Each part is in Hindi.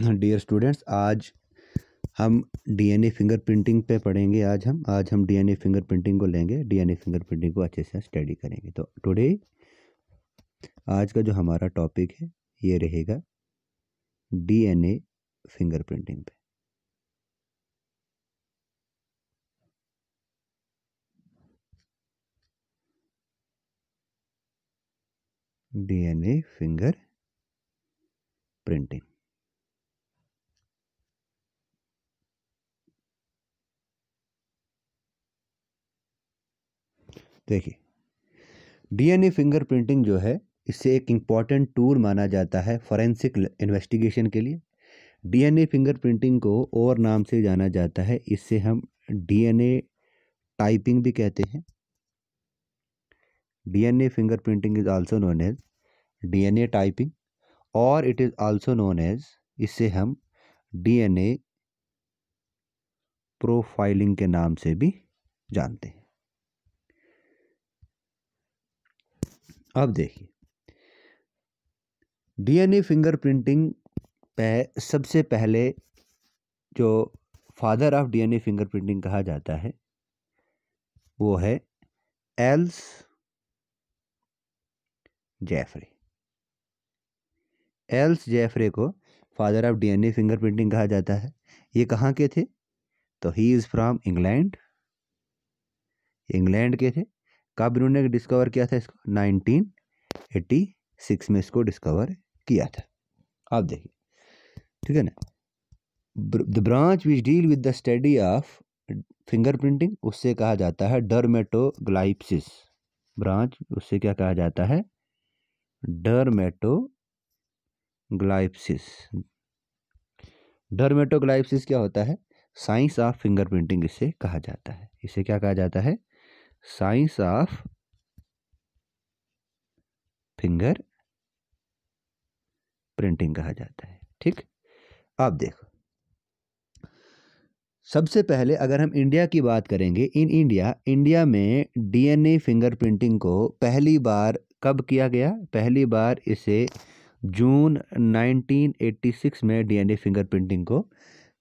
डियर स्टूडेंट्स, आज हम डीएनए फिंगरप्रिंटिंग पे पढ़ेंगे। आज हम डीएनए फिंगरप्रिंटिंग को लेंगे, डीएनए फिंगरप्रिंटिंग को अच्छे से स्टडी करेंगे। तो टुडे आज का जो हमारा टॉपिक है ये रहेगा डीएनए फिंगरप्रिंटिंग पे। DNA finger printing. देखिए, डीएनए फिंगरप्रिंटिंग जो है इससे एक इम्पॉर्टेंट टूल माना जाता है फॉरेंसिक इन्वेस्टिगेशन के लिए। डीएनए फिंगरप्रिंटिंग को और नाम से जाना जाता है, इससे हम डीएनए टाइपिंग भी कहते हैं। DNA fingerprinting is also known as DNA typing, और it is also known as, इससे हम डीएनए प्रोफाइलिंग के नाम से भी जानते हैं। अब देखिए, डीएनए फिंगरप्रिंटिंग पे सबसे पहले जो फादर ऑफ डीएनए फिंगरप्रिंटिंग कहा जाता है वो है एल्स जेफरे। एल्स जेफरे को फादर ऑफ डीएनए फिंगरप्रिंटिंग कहा जाता है। ये कहाँ के थे? तो he is from England. England के थे। कब इन्होंने डिस्कवर किया था इसको? 1986 में इसको डिस्कवर किया था। आप देखिए, ठीक है ना। The branch which deal with the study of fingerprinting, उससे कहा जाता है डर्मेटोग्लाइप्सिस। ब्रांच उससे क्या कहा जाता है? डर्मेटोग्लाइप्सिस। डर्मेटोग्लाइप्सिस क्या होता है? साइंस ऑफ फिंगरप्रिंटिंग इसे कहा जाता है। इसे क्या कहा जाता है? साइंस ऑफ फिंगर प्रिंटिंग कहा जाता है। ठीक, अब देखो, सबसे पहले अगर हम इंडिया की बात करेंगे, इंडिया में डीएनए फिंगरप्रिंटिंग को पहली बार कब किया गया? पहली बार इसे जून 1986 में डीएनए फिंगरप्रिंटिंग को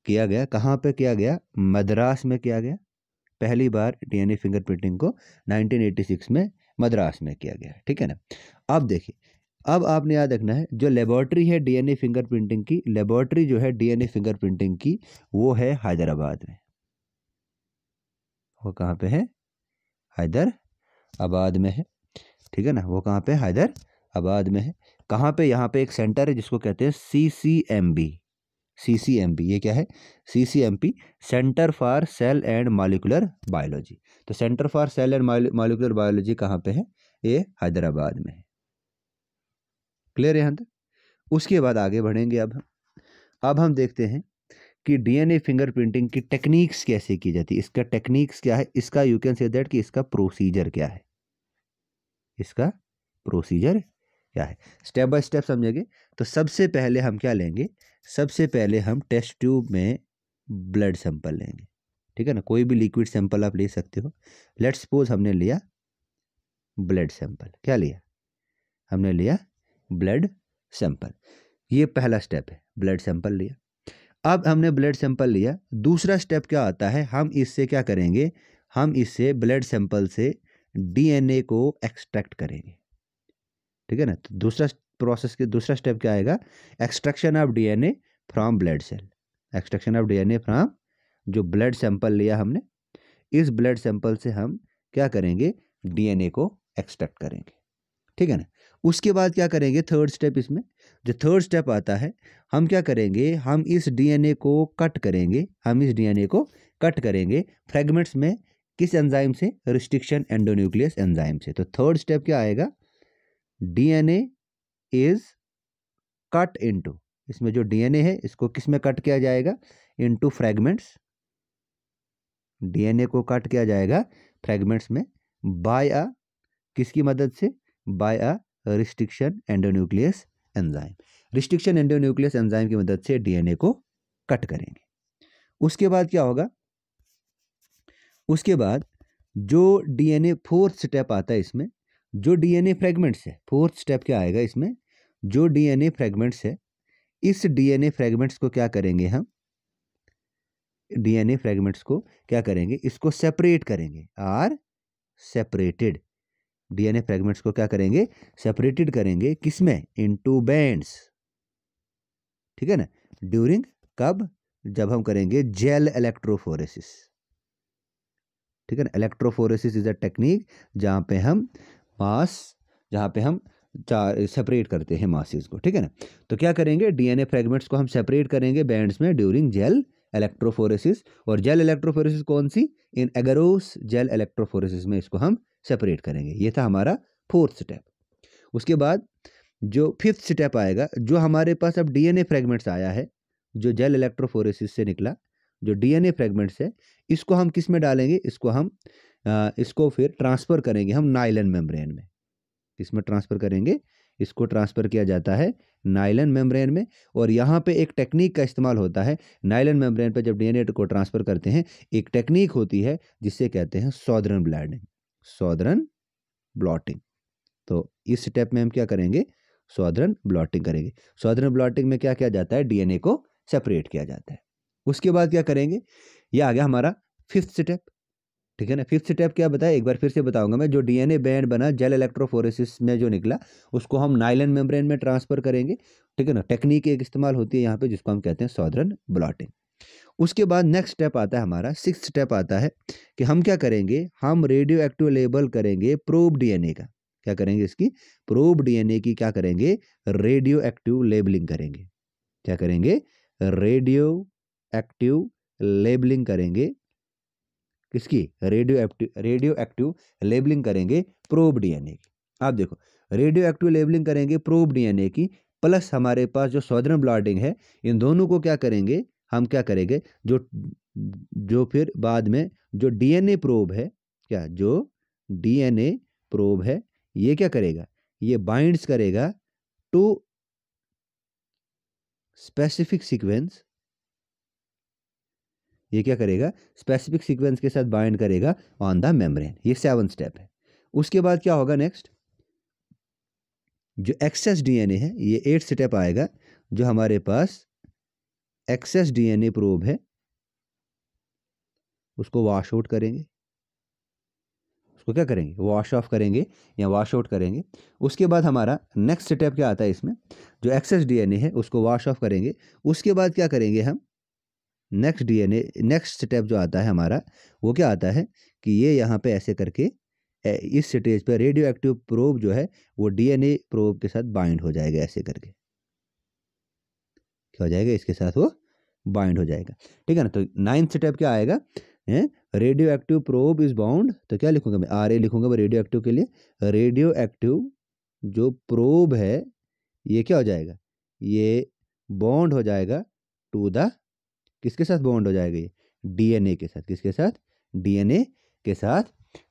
किया गया। कहाँ पे किया गया? मद्रास में किया गया। पहली बार डीएनए फिंगरप्रिंटिंग को 1986 में मद्रास में किया गया। ठीक है ना। अब देखिए, अब आपने याद रखना है, जो लेबोरेटरी है डीएनए फिंगरप्रिंटिंग की, लेबोरेटरी जो है डीएनए फिंगरप्रिंटिंग की वो है हैदराबाद में। वो कहाँ पे है? हैदराबाद में है। ठीक है ना। वो कहाँ पे? हैदराबाद में है। कहाँ पे? यहाँ पे एक सेंटर है जिसको कहते हैं सीसीएमबी। सीसीएमबी, ये क्या है? CCMP, centre for cell and molecular biology. तो centre for cell and molecular biology कहाँ पे है? ये हैदराबाद में है। क्लियर है यहाँ तक? उसके बाद आगे बढ़ेंगे। अब हम देखते हैं कि डीएनए फिंगरप्रिंटिंग की टेक्निक्स कैसे की जाती है। इसका टेक्निक्स क्या है? इसका यू कैन से दैट कि इसका प्रोसीजर क्या है। इसका प्रोसीजर क्या है, स्टेप बाय स्टेप समझेंगे। तो सबसे पहले हम क्या लेंगे? सबसे पहले हम टेस्ट ट्यूब में ब्लड सैंपल लेंगे। ठीक है ना। कोई भी लिक्विड सैंपल आप ले सकते हो। लेट्स सपोज हमने लिया ब्लड सैंपल। क्या लिया? हमने लिया ब्लड सैंपल। ये पहला स्टेप है, ब्लड सैंपल लिया। अब हमने ब्लड सैंपल लिया, दूसरा स्टेप क्या आता है? हम इससे क्या करेंगे? हम इससे ब्लड सैंपल से डीएनए को एक्सट्रैक्ट करेंगे। ठीक है ना। तो दूसरा प्रोसेस के दूसरा स्टेप क्या आएगा? Extraction of DNA from blood cell. Extraction of DNA from जो ब्लड सैंपल लिया हमने, इस ब्लड सैंपल से हम क्या करेंगे? डीएनए को एक्सट्रैक्ट करेंगे। ठीक है ना। उसके बाद क्या करेंगे? थर्ड स्टेप, इसमें जो थर्ड स्टेप आता है, हम क्या करेंगे? हम इस डीएनए को कट करेंगे। हम इस डीएनए को कट करेंगे फ्रेगमेंट्स में। किस एंजाइम से? रिस्ट्रिक्शन एंडोन्यूक्लियस एंजाइम से। तो थर्ड स्टेप क्या आएगा? डीएनए इज कट इनटू, इसमें जो डीएनए है इसको किस में कट किया जाएगा? Into fragments. डीएनए को कट किया जाएगा फ्रेगमेंट्स में बाय अ, किसकी मदद से? By a restriction endonuclease enzyme. Restriction endonuclease enzyme की मदद से डीएनए को कट करेंगे। उसके बाद क्या होगा? उसके बाद जो डीएनए फोर्थ स्टेप आता है इसमें, जो डीएनए फ्रेगमेंट्स है, फोर्थ स्टेप क्या आएगा इसमें? जो डीएनए फ्रेगमेंट्स है इस डीएनए फ्रेगमेंट्स को क्या करेंगे हम, डीएनए फ्रेगमेंट्स को क्या करेंगे, इसको सेपरेट करेंगे, आर सेपरेटेड। डीएनए फ्रेगमेंट्स को क्या करेंगे, सेपरेटेड करेंगे, किसमें, इनटू बैंड्स, ठीक है ना। ड्यूरिंग, कब, जब हम करेंगे जेल इलेक्ट्रोफोरेसिस, ठीक है ना। इलेक्ट्रोफोरेसिस इज अ टेक्निक जहाँ पे हम मास, जहाँ पे हम सेपरेट करते हैं मासेस को, ठीक है ना। तो क्या करेंगे, डीएनए फ्रेगमेंट्स को हम सेपरेट करेंगे बैंड्स में ड्यूरिंग जेल इलेक्ट्रोफोरेसिस। और जेल इलेक्ट्रोफोरेसिस कौन सी, इन एगरोस जेल इलेक्ट्रोफोरेसिस में इसको हम सेपरेट करेंगे। ये था हमारा फोर्थ स्टेप। उसके बाद जो फिफ्थ स्टेप आएगा, जो हमारे पास अब डीएनए फ्रेगमेंट्स आया है, जो जेल इलेक्ट्रोफोरेसिस से निकला जो डीएनए फ्रेगमेंट्स है, इसको हम किस में डालेंगे, इसको फिर ट्रांसफ़र करेंगे हम नाइलन मेम्ब्रेन में। किसमें ट्रांसफ़र करेंगे, इसको ट्रांसफ़र किया जाता है नाइलन मेम्ब्रेन में। और यहाँ पे एक टेक्निक का इस्तेमाल होता है, नाइलन मेम्ब्रेन पे जब डीएनए को ट्रांसफ़र करते हैं, एक टेक्निक होती है जिससे कहते हैं सॉदर्न ब्लॉटिंग, सॉदर्न ब्लॉटिंग। तो इस स्टेप में हम क्या करेंगे, सॉदर्न ब्लॉटिंग करेंगे। सॉदर्न ब्लॉटिंग में क्या किया जाता है, डीएनए को सेपरेट किया जाता है। उसके बाद क्या करेंगे, ये आ गया हमारा फिफ्थ स्टेप, ठीक है ना। फिफ्थ स्टेप क्या बताया, एक बार फिर से बताऊंगा मैं। जो डीएनए बैंड बना जेल इलेक्ट्रोफोरेसिस में जो निकला, उसको हम नाइलन मेम्ब्रेन में ट्रांसफर करेंगे, ठीक है ना। टेक्निक एक इस्तेमाल होती है यहाँ पे जिसको हम कहते हैं सॉदर्न ब्लॉटिंग। उसके बाद नेक्स्ट स्टेप आता है हमारा, सिक्स्थ स्टेप आता है कि हम क्या करेंगे, हम रेडियो एक्टिव लेबल करेंगे प्रोब डीएनए का। क्या करेंगे, इसकी प्रोब डीएनए की क्या करेंगे, रेडियो एक्टिव लेबलिंग करेंगे। क्या करेंगे, रेडियो एक्टिव लेबलिंग करेंगे, किसकी, रेडियो एक्टिव लेबलिंग करेंगे प्रोब डीएनए की। आप देखो, रेडियो एक्टिव लेबलिंग करेंगे प्रोब डीएनए की, प्लस हमारे पास जो सॉदर्न ब्लॉटिंग है, इन दोनों को क्या करेंगे, हम क्या करेंगे, जो फिर बाद में जो डीएनए प्रोब है, क्या जो डीएनए प्रोब है, ये क्या करेगा, ये बाइंड्स करेगा टू स्पेसिफिक सीक्वेंस, ये क्या करेगा, स्पेसिफिक सीक्वेंस के साथ बाइंड करेगा ऑन द मेम्ब्रेन। ये 7 स्टेप है। उसके बाद क्या होगा नेक्स्ट, जो एक्सेस डीएनए है, ये 8 स्टेप आएगा। जो हमारे पास एक्सेस डीएनए प्रोब है, उसको वॉश आउट करेंगे, उसको क्या करेंगे, वॉश ऑफ करेंगे या वॉश आउट करेंगे। उसके बाद हमारा नेक्स्ट स्टेप क्या आता है इसमें, जो एक्सेस डीएनए है उसको वॉश ऑफ करेंगे। उसके बाद क्या करेंगे हम, नेक्स्ट स्टेप जो आता है हमारा, वो क्या आता है कि ये यहाँ पे ऐसे करके इस स्टेज पे रेडियो एक्टिव प्रोब जो है वो डीएनए प्रोब के साथ बाइंड हो जाएगा, ऐसे करके क्या हो जाएगा, इसके साथ वो बाइंड हो जाएगा, ठीक है ना। तो 9th स्टेप क्या आएगा, radio active probe is bound, तो क्या लिखूंगा मैं, आर ए लिखूंगा मैं रेडियो एक्टिव के लिए। रेडियो एक्टिव जो प्रोब है, ये क्या हो जाएगा, ये बॉन्ड हो जाएगा टू द, किसके साथ बॉन्ड हो जाएगा, ये डीएनए के साथ, किसके साथ, डीएनए के साथ,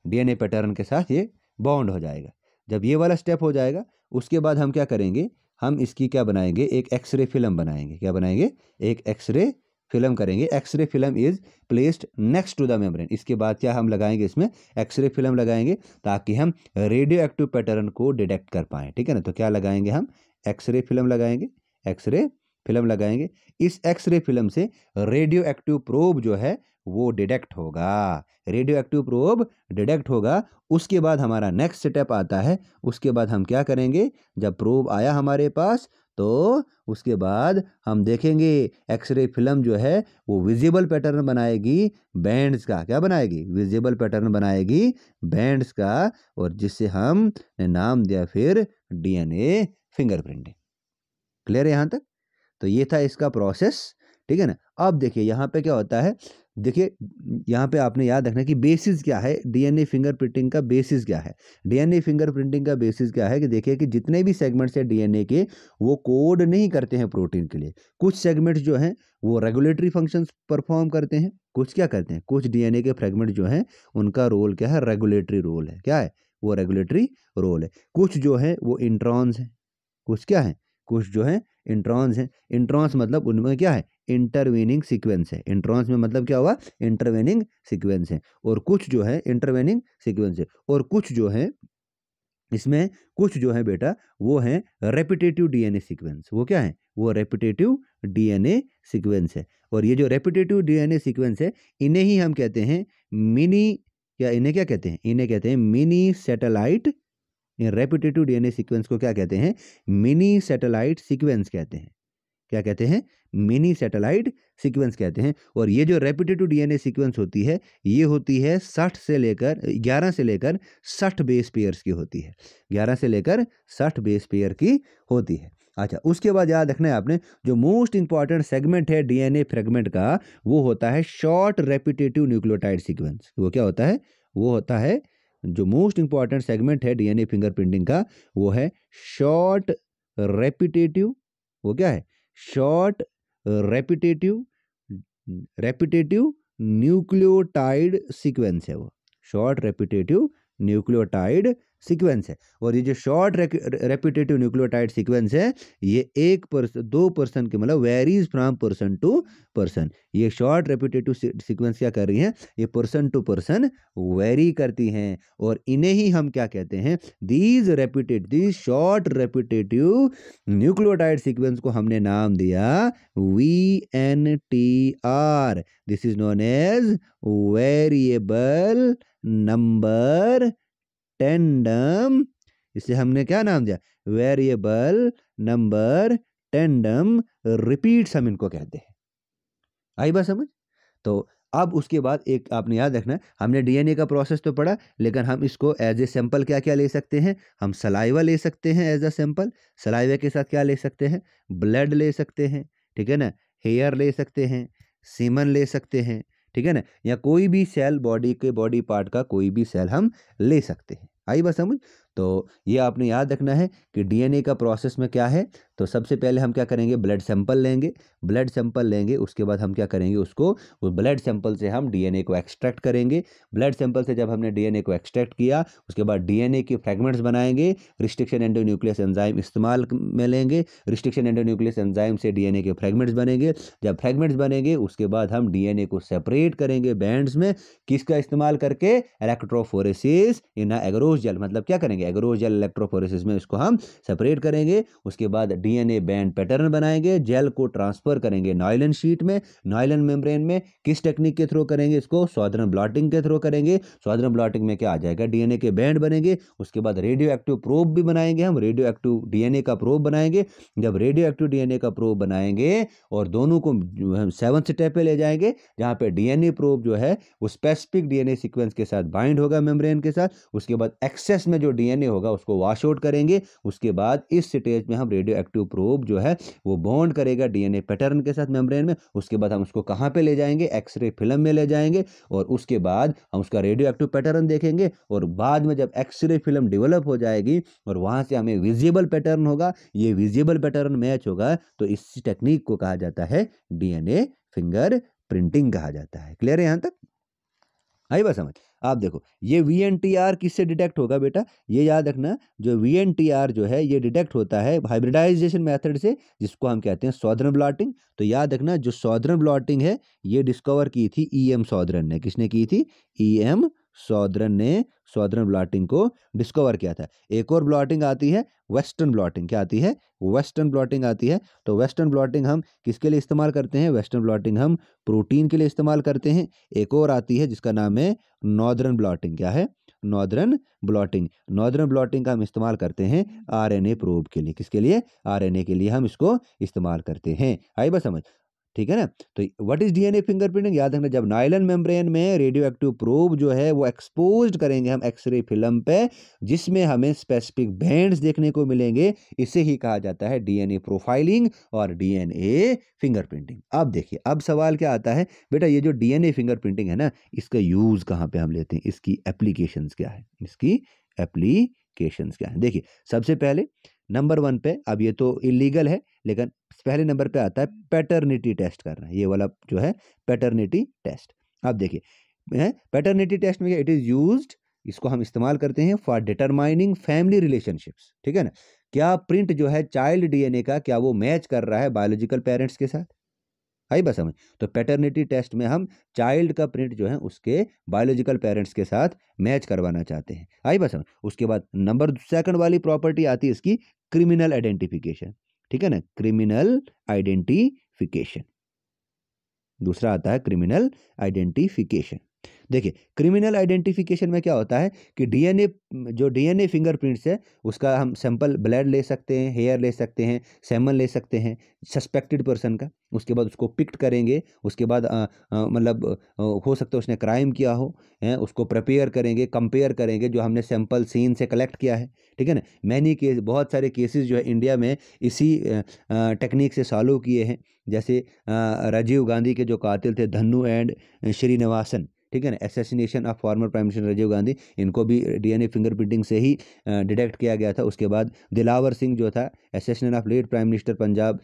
डीएनए पैटर्न के साथ ये बॉन्ड हो जाएगा। जब ये वाला स्टेप हो जाएगा, उसके बाद हम क्या करेंगे, हम इसकी क्या बनाएंगे, एक एक्सरे फिल्म बनाएंगे। क्या बनाएंगे, एक एक्सरे फिल्म करेंगे। X-ray film is placed next to the membrane. इसके बाद क्या हम लगाएंगे, इसमें एक्सरे फिल्म लगाएंगे ताकि हम रेडियो एक्टिव पैटर्न को डिटेक्ट कर पाएँ, ठीक है ना। तो क्या लगाएंगे हम, एक्सरे फिल्म लगाएंगे, एक्सरे फिल्म लगाएंगे। इस एक्सरे फिल्म से रेडियो एक्टिव प्रोब जो है वो डिटेक्ट होगा, रेडियो एक्टिव प्रोब डिटेक्ट होगा। उसके बाद हमारा नेक्स्ट स्टेप आता है, उसके बाद हम क्या करेंगे, जब प्रोब आया हमारे पास तो उसके बाद हम देखेंगे एक्सरे फिल्म जो है वो विजिबल पैटर्न बनाएगी बैंड्स का। क्या बनाएगी, विजिबल पैटर्न बनाएगी बैंड्स का, और जिससे हम ने नाम दिया फिर डीएनए फिंगरप्रिंटिंग। क्लियर है यहाँ तक। तो ये था इसका प्रोसेस, ठीक है ना। अब देखिए यहाँ पे क्या होता है, देखिए यहाँ पे आपने याद रखना कि बेसिस क्या है, डीएनए फिंगरप्रिंटिंग का बेसिस क्या है। डीएनए फिंगरप्रिंटिंग का बेसिस क्या है कि देखिए कि जितने भी सेगमेंट्स हैं डीएनए के, वो कोड नहीं करते हैं प्रोटीन के लिए। कुछ सेगमेंट्स जो हैं वो रेगुलेटरी फंक्शंस परफॉर्म करते हैं, कुछ क्या करते हैं, कुछ डीएनए के फ्रेगमेंट जो हैं उनका रोल क्या है, रेगुलेटरी रोल है। क्या है वो, रेगुलेटरी रोल है। कुछ जो है वो इंट्रॉन्स हैं, कुछ क्या है, कुछ जो है इंट्रॉन्स हैं। इंट्रॉन्स मतलब उनमें क्या है, इंटरवेनिंग सीक्वेंस है। इंट्रॉन्स में मतलब क्या हुआ, इंटरवेनिंग सीक्वेंस है। और कुछ जो है इंटरवेनिंग सीक्वेंस है, और कुछ जो है इसमें कुछ जो है बेटा वो है रेपिटेटिव डीएनए सीक्वेंस। वो क्या है? वो रेपिटेटिव डीएनए सीक्वेंस है। और ये जो रेपिटेटिव डीएनए सीक्वेंस है, इन्हें ही हम कहते हैं मिनी, क्या इन्हें क्या कहते हैं? इन्हें कहते हैं mini satellite. Repetitive DNA sequence को क्या कहते हैं? मिनी सैटेलाइट सीक्वेंस कहते हैं। क्या कहते हैं? मिनी सैटेलाइट सीक्वेंस कहते हैं। और ये जो रेपिटेटिव डीएनए सीक्वेंस होती है, ये होती है 11 से लेकर 60 बेस पेयर्स की होती है। 11 से लेकर 60 बेस पेयर की होती है। अच्छा, उसके बाद याद रखना है आपने, जो मोस्ट इंपॉर्टेंट सेगमेंट है डीएनए फ्रेगमेंट का, वो होता है शॉर्ट रेपिटेटिव न्यूक्लियोटाइड सीक्वेंस। वो क्या होता है? वो होता है, जो मोस्ट इंपॉर्टेंट सेगमेंट है डीएनए फिंगरप्रिंटिंग का, वो है शॉर्ट रेपिटेटिव, वो क्या है? Short repetitive repetitive nucleotide sequence है। वो शॉर्ट रेपिटेटिव न्यूक्लियोटाइड सीक्वेंस है। और ये जो शॉर्ट रेपिटेटिव न्यूक्लियोटाइड सीक्वेंस है, ये 2% के, मतलब varies from person to person. ये शॉर्ट रेपिटेटिव सीक्वेंस क्या कर रही हैं? ये पर्सन टू पर्सन वेरी करती हैं। और इन्हें ही हम क्या कहते हैं? These short repetitive nucleotide sequence को हमने नाम दिया VNTR। This is known as variable number tandem. इसे हमने क्या नाम दिया? वेरिएबल नंबर टेंडम रिपीट्स हम इनको कहते हैं। आई बात समझ? तो अब उसके बाद एक आपने याद रखना है, हमने डीएनए का प्रोसेस तो पढ़ा, लेकिन हम इसको एज ए सैंपल क्या क्या ले सकते हैं? हम सलाइवा ले सकते हैं एज अ सैंपल। सलाइवा के साथ क्या ले सकते हैं? ब्लड ले सकते हैं, ठीक है ना, हेयर ले सकते हैं, सीमन ले सकते हैं, ठीक है ना, या कोई भी सेल, बॉडी पार्ट का कोई भी सेल हम ले सकते हैं। आई बात समझ? तो ये आपने याद रखना है कि डीएनए का प्रोसेस में क्या है। तो सबसे पहले हम क्या करेंगे? ब्लड सैंपल लेंगे। ब्लड सैंपल लेंगे, उसके बाद हम क्या करेंगे? उसको, उस ब्लड सैंपल से हम डीएनए को एक्सट्रैक्ट करेंगे। ब्लड सैंपल से जब हमने डीएनए को एक्सट्रैक्ट किया, उसके बाद डीएनए के फ्रैगमेंट्स बनाएंगे। रिस्ट्रिक्शन एंडोन्यूक्लियस एंजाइम इस्तेमाल में लेंगे। रिस्ट्रिक्शन एंडोन्यूक्लियस एंजाइम से डीएनए के फ्रैगमेंट्स बनेंगे। जब फ्रैगमेंट्स बनेंगे, उसके बाद हम डीएनए को सेपरेट करेंगे बैंड्स में। किसका इस्तेमाल करके? इलेक्ट्रोफोरेसिस इन एगरोस जेल। मतलब क्या करेंगे? एगरोस जेल इलेक्ट्रोफोरेसिस में इसको हम सेपरेट करेंगे। उसके बाद डीएनए बैंड पैटर्न बनाएंगे, जेल को ट्रांसफर करेंगे नायलॉन शीट में, नायलॉन मेम्ब्रेन में। किस टेक्निक के थ्रू करेंगे इसको? सॉदर्न ब्लॉटिंग के थ्रू करेंगे। सॉदर्न ब्लॉटिंग में क्या आ जाएगा? डीएनए के बैंड बनेंगे। उसके बाद रेडियो एक्टिव प्रोब भी बनाएंगे, हम रेडियो एक्टिव डीएनए का प्रोब बनाएंगे। जब रेडियो एक्टिव डीएनए का प्रोब बनाएंगे और दोनों को 7th स्टेप पे ले जाएंगे, जहां पे डीएनए प्रोब जो है वो स्पेसिफिक डीएनए सीक्वेंस के साथ बाइंड होगा मेम्ब्रेन के साथ। उसके बाद एक्सेस में जो डीएनए होगा उसको वॉश आउट करेंगे। उसके बाद इस स्टेज में हम रेडियो एक्टिव प्रोब जो है वो बॉन्ड करेगा डीएनए पैटर्न के साथ मेम्ब्रेन में। उसके बाद हम उसको कहाँ पे ले जाएंगे? एक्सरे फिल्म में ले जाएंगे। और उसके बाद हम उसका रेडियो एक्टिव पैटर्न देखेंगे। और बाद में जब एक्सरे फिल्म डेवलप हो जाएगी और वहां से हमें विजिबल पैटर्न होगा, ये विजिबल पैटर्न मैच होगा, तो इस टेक्निक को कहा जाता है डीएनए फिंगर प्रिंटिंग कहा जाता है। क्लियर है यहां तक? आई बात समझ? आप देखो, ये VNTR किससे डिटेक्ट होगा बेटा? ये याद रखना, जो VNTR जो है ये डिटेक्ट होता है हाइब्रिडाइजेशन मेथड से, जिसको हम कहते हैं सॉदर्न ब्लॉटिंग। तो याद रखना, जो सॉदर्न ब्लॉटिंग है ये डिस्कवर की थी EM सॉदर्न ने। किसने की थी? EM सॉदर्न ने सॉदर्न ब्लॉटिंग को डिस्कवर किया था। एक और ब्लॉटिंग आती है वेस्टर्न ब्लॉटिंग। क्या आती है? वेस्टर्न ब्लॉटिंग आती है। तो वेस्टर्न ब्लॉटिंग हम किसके लिए इस्तेमाल करते हैं? वेस्टर्न ब्लॉटिंग हम प्रोटीन के लिए इस्तेमाल करते हैं। एक और आती है जिसका नाम है नॉर्दर्न ब्लॉटिंग। क्या है? Northern blotting. नॉर्दर्न ब्लॉटिंग का हम इस्तेमाल करते हैं RNA प्रोब के लिए। किसके लिए? RNA के लिए हम इसको इस्तेमाल करते हैं। आई बात समझ? ठीक है ना? तो व्हाट इज डीएनए फिंगरप्रिंटिंग? याद रखना, जब नायलॉन मेम्ब्रेन में रेडियो एक्टिव प्रोब जो है वो एक्सपोज्ड करेंगे हम एक्सरे फिल्म पे, जिसमें हमें स्पेसिफिक बैंड्स देखने को मिलेंगे, इसे ही कहा जाता है डीएनए प्रोफाइलिंग और डीएनए फिंगरप्रिंटिंग। अब देखिए, अब सवाल क्या आता है बेटा, ये जो डीएनए फिंगरप्रिंटिंग है ना, इसका यूज कहाँ पे हम लेते हैं? इसकी एप्लीकेशंस क्या है? इसकी एप्लीकेशंस क्या है? देखिए, सबसे पहले नंबर 1 पे, अब ये तो इलीगल है, लेकिन पहले नंबर पे आता है पैटर्निटी टेस्ट करना। ये वाला जो है पैटर्निटी टेस्ट। अब देखिए, पैटर्निटी टेस्ट में इट इज यूज्ड, इसको हम इस्तेमाल करते हैं फॉर डिटरमाइनिंग फैमिली रिलेशनशिप्स। ठीक है ना? क्या प्रिंट जो है चाइल्ड डीएनए का, क्या वो मैच कर रहा है बायोलॉजिकल पेरेंट्स के साथ? आई बस समझ। तो पैटर्निटी टेस्ट में हम चाइल्ड का प्रिंट जो है उसके बायोलॉजिकल पेरेंट्स के साथ मैच करवाना चाहते हैं। आई बस समझ। उसके बाद नंबर सेकंड वाली प्रॉपर्टी आती है इसकी क्रिमिनल आइडेंटिफिकेशन, ठीक है ना, क्रिमिनल आइडेंटिफिकेशन। दूसरा आता है क्रिमिनल आइडेंटिफिकेशन। देखिए क्रिमिनल आइडेंटिफिकेशन में क्या होता है कि डीएनए, जो डीएनए फिंगरप्रिंट्स है उसका हम सैंपल ब्लड ले सकते हैं, हेयर ले सकते हैं, सेमन ले सकते हैं सस्पेक्टेड पर्सन का। उसके बाद उसको पिक्ट करेंगे, उसके बाद मतलब हो सकता है उसने क्राइम किया हो, है उसको प्रिपेयर करेंगे, कंपेयर करेंगे जो हमने सैंपल सीन से कलेक्ट किया है, ठीक है ना। मैनी केस, बहुत सारे केसेस जो है इंडिया में इसी टेक्निक से सॉल्व किए हैं। जैसे राजीव गांधी के जो कातिल थे धन्नू एंड श्रीनिवासन, ठीक है ना, assassination of former prime minister Rajiv Gandhi, इनको भी डीएनए फिंगरप्रिंटिंग से ही डिटेक्ट किया गया था। उसके बाद दिलावर सिंह जो था, assassination of late prime minister Punjab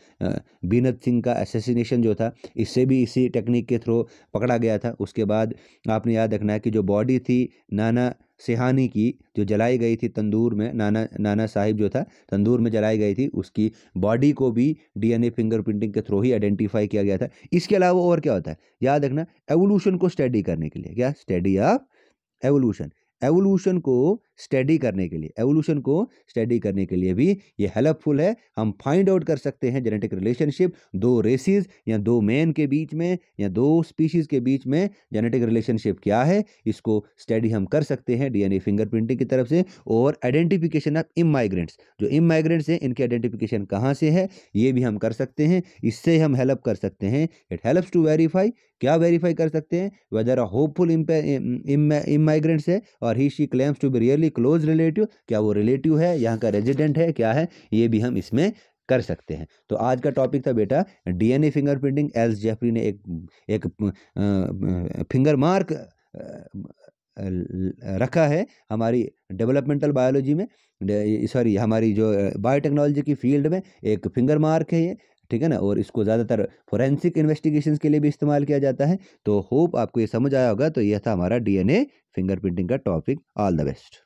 Beant Singh का असैसिनेशन जो था, इससे भी इसी टेक्निक के थ्रू पकड़ा गया था। उसके बाद आपने याद रखना है कि जो बॉडी थी नाना सिहानी की, जो जलाई गई थी तंदूर में, नाना साहिब जो था तंदूर में जलाई गई थी, उसकी बॉडी को भी डीएनए फिंगरप्रिंटिंग के थ्रू ही आइडेंटिफाई किया गया था। इसके अलावा और क्या होता है याद रखना, एवोल्यूशन को स्टडी करने के लिए, क्या, स्टडी ऑफ एवोल्यूशन, एवोल्यूशन को स्टडी करने के लिए, एवोल्यूशन को स्टडी करने के लिए भी ये हेल्पफुल है। हम फाइंड आउट कर सकते हैं जेनेटिक रिलेशनशिप दो रेसिस या दो मैन के बीच में या दो स्पीशीज के बीच में जेनेटिक रिलेशनशिप क्या है, इसको स्टडी हम कर सकते हैं डीएनए फिंगरप्रिंटिंग की तरफ से। और आइडेंटिफिकेशन ऑफ इमाइग्रेंट्स, जो इमाइग्रेंट्स हैं इनकी आइडेंटिफिकेशन कहाँ से है ये भी हम कर सकते हैं। इससे हम हेल्प कर सकते हैं, इट हेल्प्स टू वेरीफाई, क्या वेरीफाई कर सकते हैं, वेदर अ होपफुल इमाइग्रेंट्स है और he she claims to be really close relative, क्या वो रिलेटिव है, यहाँ का रेजिडेंट है, क्या है, ये भी हम इसमें कर सकते हैं। तो आज का टॉपिक था बेटा डीएनए फिंगरप्रिंटिंग। एल्स जेफरी ने एक फिंगर मार्क रखा है हमारी डेवलपमेंटल बायोलॉजी में, सॉरी हमारी जो बायोटेक्नोलॉजी की फील्ड में एक फिंगर मार्क है ये, ठीक है ना। और इसको ज़्यादातर फोरेंसिक इन्वेस्टिगेशंस के लिए भी इस्तेमाल किया जाता है। तो होप आपको ये समझ आया होगा। तो यह था हमारा डीएनए फिंगरप्रिंटिंग का टॉपिक। All the best.